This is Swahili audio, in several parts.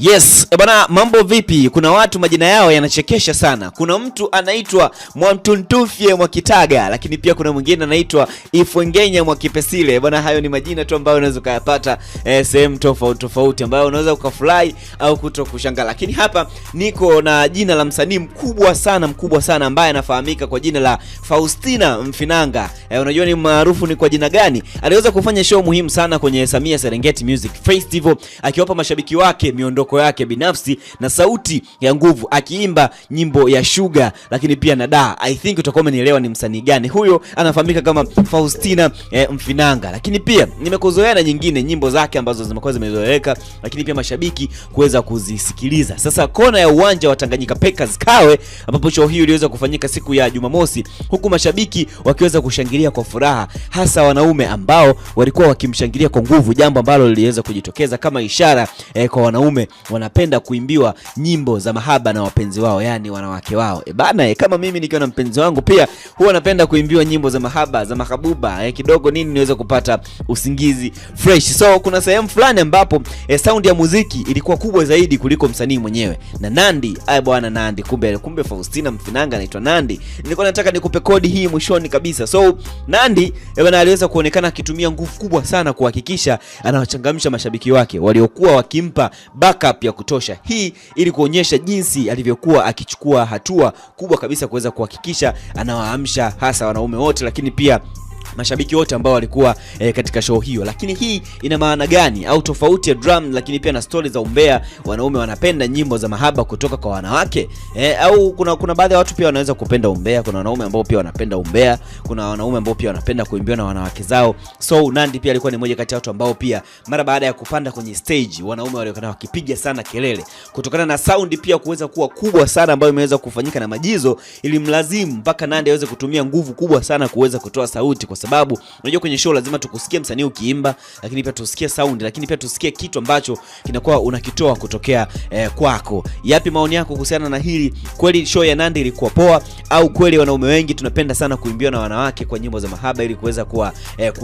Yes, bwana, mambo vipi? Kuna watu majina yao yanachekesha sana. Kuna mtu anaitwa Mwamtuntufye Mwakitaga, lakini pia kuna mwingine anaitwa Ifwengenya Mwakipesile. Bwana, hayo ni majina tu ambayo unaweza kuyapata sehemu tofauti tofauti ambayo unaweza ukafurahi au kutokushangaa. Lakini hapa niko na jina la msanii mkubwa sana ambaye anafahamika kwa jina la Faustina Mfinanga. Unajua ni maarufu ni kwa jina gani? Aliweza kufanya show muhimu sana kwenye Samia Serengeti Music Festival akiwapa mashabiki wake miondoko yake binafsi na sauti ya nguvu, akiimba nyimbo ya Sugar lakini pia na Da. I think utakuwa umenielewa ni msanii gani huyo. Anafahamika kama Faustina Mfinanga. Lakini pia nimekuzoea na nyingine nyimbo zake ambazo zimekuwa zimezoeleka, lakini pia mashabiki kuweza kuzisikiliza. Sasa kona ya uwanja wa Tanganyika Packers Kawe, ambapo show hiyo iliweza kufanyika siku ya Jumamosi, huku mashabiki wakiweza kushangilia kwa furaha, hasa wanaume ambao walikuwa wakimshangilia kwa nguvu, jambo ambalo liliweza kujitokeza kama ishara kwa wanaume wanapenda kuimbiwa nyimbo za mahaba na wapenzi wao, yani wanawake wao. Bana, kama mimi nikiwa na mpenzi wangu pia huwa napenda kuimbiwa nyimbo za mahaba, za mahabuba, kidogo nini niweze kupata usingizi fresh. So kuna sehemu fulani ambapo sound ya muziki ilikuwa kubwa zaidi kuliko msanii mwenyewe. Na Nandi, bwana Nandi, kumbe Faustina Mfinanga anaitwa Nandi. Nilikuwa nataka nikupe kodi hii mwishoni kabisa. So Nandi bwana aliweza kuonekana akitumia nguvu kubwa sana kuhakikisha anawachangamsha mashabiki wake waliokuwa wakimpa backup ya kutosha. Hii ili kuonyesha jinsi alivyokuwa akichukua hatua kubwa kabisa kuweza kuhakikisha anawaamsha hasa wanaume wote, lakini pia mashabiki wote ambao walikuwa katika show hiyo. Lakini hii ina maana gani? Au tofauti ya drum lakini pia na story za umbea, wanaume wanapenda nyimbo za mahaba kutoka kwa wanawake? Au kuna baadhi ya watu pia wanaweza kupenda umbea, kuna wanaume ambao pia wanapenda umbea, kuna wanaume ambao pia wanapenda kuimbiwa na wanawake zao. So Nandi pia alikuwa ni mmoja kati ya watu ambao pia mara baada ya kupanda kwenye stage, wanaume walikuwa wakipiga sana kelele kutokana na sound pia kuweza kuwa kubwa sana ambayo imeweza kufanyika na Majizo, ili mlazimu mpaka Nandi aweze kutumia nguvu kubwa sana kuweza kutoa sauti, kwa sababu unajua kwenye show lazima tukusikie msanii ukiimba, lakini pia tusikie sound, lakini pia tusikie kitu ambacho kinakuwa unakitoa kutokea kwako. Yapi maoni yako kuhusiana na hili? Kweli show ya Nandi ilikuwa poa, au kweli wanaume wengi tunapenda sana kuimbiwa na wanawake kwa nyimbo za mahaba ili kuweza kuwa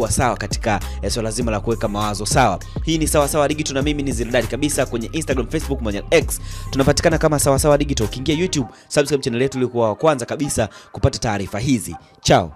sawa katika swala zima la kuweka mawazo sawa? Hii ni Sawa Sawa Digital na mimi ni Zildad kabisa. Kwenye Instagram, Facebook, mwenye X tunapatikana kama Sawa Sawa Digital. Ukiingia YouTube, subscribe channel yetu ili kuwa wa kwanza kabisa kupata taarifa hizi. Ciao.